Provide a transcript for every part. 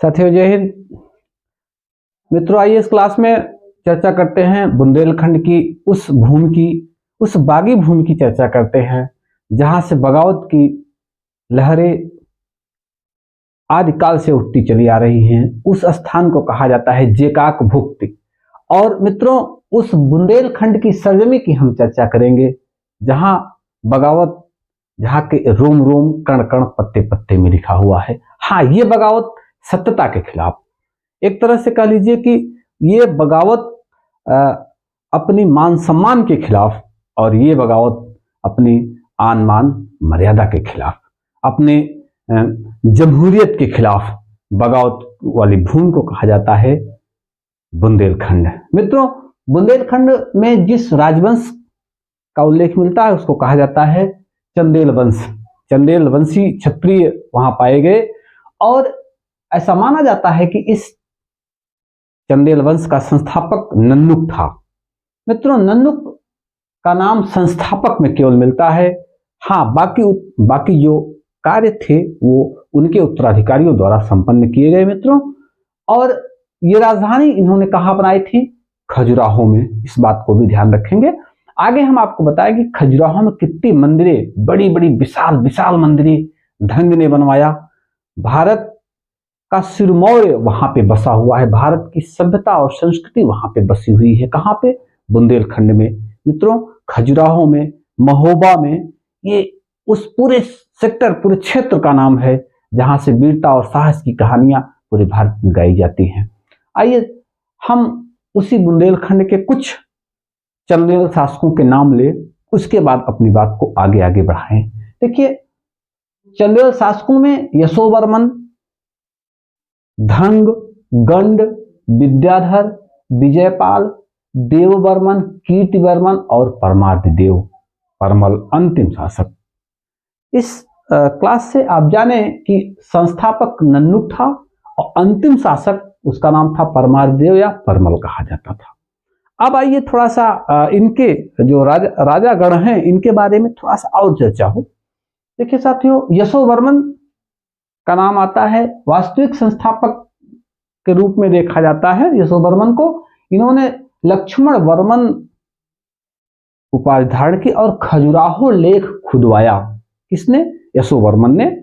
साथियों जय हिंद। मित्रों आइए इस क्लास में चर्चा करते हैं बुंदेलखंड की उस भूमि की, उस बागी भूमि की चर्चा करते हैं जहां से बगावत की लहरें आदिकाल से उठती चली आ रही हैं। उस स्थान को कहा जाता है जेकाक भुक्ति। और मित्रों उस बुंदेलखंड की सरजमी की हम चर्चा करेंगे जहां बगावत, जहां के रोम रोम कण कण पत्ते पत्ते में लिखा हुआ है। हाँ, ये बगावत सत्यता के खिलाफ, एक तरह से कह लीजिए कि ये बगावत अपनी मान सम्मान के खिलाफ, और ये बगावत अपनी आन मान मर्यादा के खिलाफ, अपने जमहूरियत के खिलाफ बगावत वाली भूमि को कहा जाता है बुंदेलखंड। मित्रों बुंदेलखंड में जिस राजवंश का उल्लेख मिलता है उसको कहा जाता है चंदेल वंश। चंदेल वंशी क्षत्रिय वहां पाए गए और ऐसा माना जाता है कि इस चंदेल वंश का संस्थापक नन्नुक था। मित्रों नन्नुक का नाम संस्थापक में केवल मिलता है। हाँ, बाकी जो कार्य थे वो उनके उत्तराधिकारियों द्वारा संपन्न किए गए मित्रों। और ये राजधानी इन्होंने कहाँ बनाई थी? खजुराहो में। इस बात को भी ध्यान रखेंगे। आगे हम आपको बताएं कि खजुराहो में कितनी मंदिरें, बड़ी बड़ी विशाल विशाल मंदिरें धंग ने बनवाया। भारत का सिरमौर वहां पे बसा हुआ है। भारत की सभ्यता और संस्कृति वहां पे बसी हुई है। कहां पे? बुंदेलखंड में मित्रों, खजुराहो में, महोबा में। ये उस पूरे सेक्टर, पूरे क्षेत्र का नाम है जहां से वीरता और साहस की कहानियां पूरे भारत में गाई जाती हैं। आइए हम उसी बुंदेलखंड के कुछ चंदेल शासकों के नाम ले, उसके बाद अपनी बात को आगे आगे बढ़ाएं। देखिए चंदेल शासकों में यशोवर्मन, धंग, गंड, विद्याधर, विजयपाल, देववर्मन, कीर्तिवर्मन और परमार्दिदेव, परमल अंतिम शासक। इस क्लास से आप जाने कि संस्थापक नन्नुक था और अंतिम शासक उसका नाम था परमार्दिदेव या परमल कहा जाता था। अब आइए थोड़ा सा इनके जो राजागण हैं इनके बारे में थोड़ा सा और चर्चा हो। देखिए साथियों, यशोवर्मन का नाम आता है, वास्तविक संस्थापक के रूप में देखा जाता है यशोवर्मन को। इन्होंने लक्ष्मण वर्मन उपाधि धारण की और खजुराहो लेख खुदवाया। किसने? यशोवर्मन ने।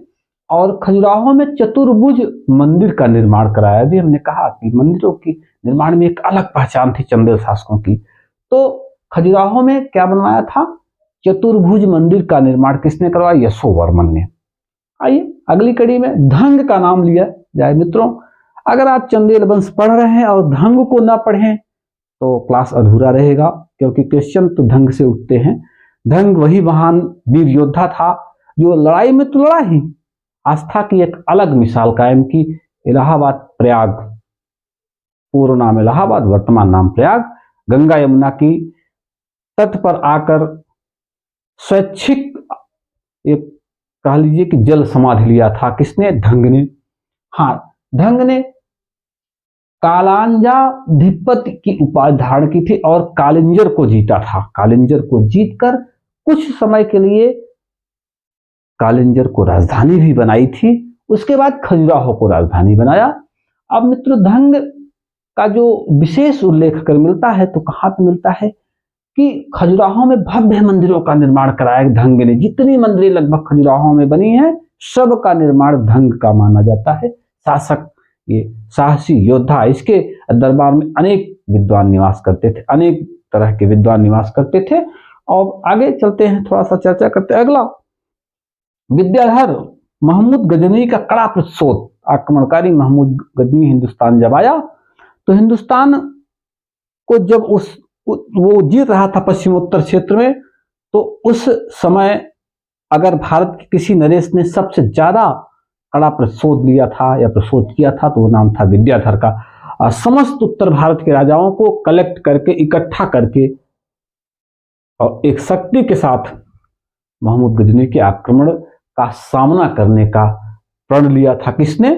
और खजुराहो में चतुर्भुज मंदिर का निर्माण कराया। भी हमने कहा कि मंदिरों की निर्माण में एक अलग पहचान थी चंदेल शासकों की। तो खजुराहो में क्या बनवाया था? चतुर्भुज मंदिर का निर्माण किसने करवाया? यशोवर्मन ने। आइए अगली कड़ी में धंग का नाम लिया जाए। मित्रों अगर आप चंदेल वंश पढ़ रहे हैं और धंग को ना पढ़ें तो क्लास अधूरा रहेगा, क्योंकि क्वेश्चन तो धंग से उठते हैं। धंग वही महान वीर योद्धा था जो लड़ाई में तो लड़ा ही, आस्था की एक अलग मिसाल कायम की। इलाहाबाद प्रयाग, पूर्व नाम इलाहाबाद, वर्तमान नाम प्रयाग, गंगा यमुना की तट पर आकर स्वैच्छिक एक कह लीजिए कि जल समाधि लिया था। किसने? धंग ने। हाँ, धंग ने कालांजाधिपति की उपाधि धारण की थी और कालिंजर को जीता था। कालिंजर को जीतकर कुछ समय के लिए कालिंजर को राजधानी भी बनाई थी। उसके बाद खजुराहो को राजधानी बनाया। अब मित्र धंग का जो विशेष उल्लेख कर मिलता है तो कहां पे मिलता है कि खजुराहो में भव्य मंदिरों का निर्माण कराया धंग ने। जितनी मंदिरें लगभग खजुराहो में बनी हैं सब का निर्माण धंग का माना जाता है। शासक, ये साहसी योद्धा, इसके दरबार में अनेक विद्वान निवास करते थे, अनेक तरह के विद्वान निवास करते थे। और आगे चलते हैं, थोड़ा सा चर्चा करते हैं। अगला, विद्याधर महमूद गजनी का कड़ा प्रतिशोध। आक्रमणकारी महमूद गजनी हिंदुस्तान जब आया तो हिंदुस्तान को जब वो जीत रहा था पश्चिमोत्तर क्षेत्र में, तो उस समय अगर भारत के किसी नरेश ने सबसे ज्यादा कड़ा प्रतिशोध लिया था या प्रतिशोध किया था तो वो नाम था विद्याधर का। समस्त उत्तर भारत के राजाओं को कलेक्ट करके, इकट्ठा करके और एक शक्ति के साथ महमूद गजनी के आक्रमण का सामना करने का प्रण लिया था। किसने?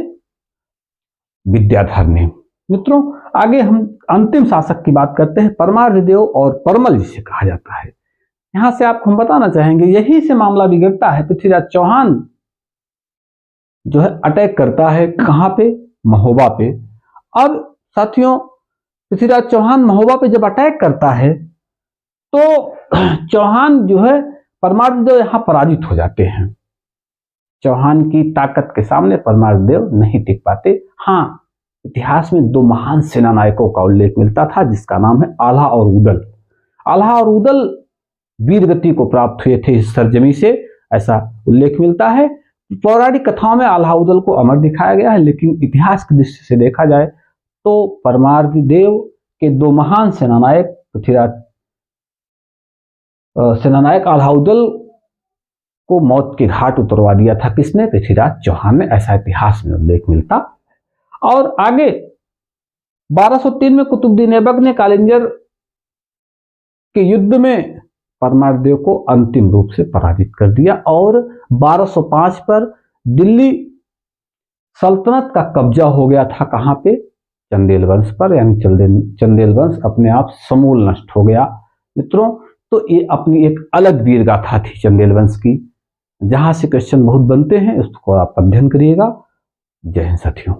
विद्याधर ने। मित्रों आगे हम अंतिम शासक की बात करते हैं, परमार्दिदेव और परमल जिसे कहा जाता है। यहां से आपको हम बताना चाहेंगे, यही से मामला बिगड़ता है। पृथ्वीराज चौहान जो है अटैक करता है कहां पे? महोबा पे। अब साथियों, पृथ्वीराज चौहान महोबा पे जब अटैक करता है तो चौहान जो है परमार्थ यहाँ पराजित हो जाते हैं। चौहान की ताकत के सामने परमार्थ नहीं टिक पाते। हाँ, इतिहास में दो महान सेना नायकों का उल्लेख मिलता था जिसका नाम है आल्हा और उदल। आल्हा और उदल वीर गति को प्राप्त हुए थे इस सरजमी से, ऐसा उल्लेख मिलता है। पौराणिक कथाओं में आल्हा उदल को अमर दिखाया गया है, लेकिन इतिहास की दृष्टि से देखा जाए तो परमार्थ के दो महान सेनानायक सेनानायक आल्हा उदल को मौत के घाट उतरवा दिया था किसने? पृथ्वीराज चौहान ने, ऐसा इतिहास में उल्लेख मिलता। और आगे 1203 में कुतुबुद्दीन ऐबक ने कालिंजर के युद्ध में परमार्थ को अंतिम रूप से पराजित कर दिया और 1205 पर दिल्ली सल्तनत का कब्जा हो गया था। कहां पे? चंदेल वंश पर, यानी चंदेल वंश अपने आप समूल नष्ट हो गया। मित्रों, तो ये अपनी एक अलग वीर गाथा थी चंदेल वंश की, जहां से क्वेश्चन बहुत बनते हैं, उसको आप अध्ययन करिएगा। जय हिंद साथियों।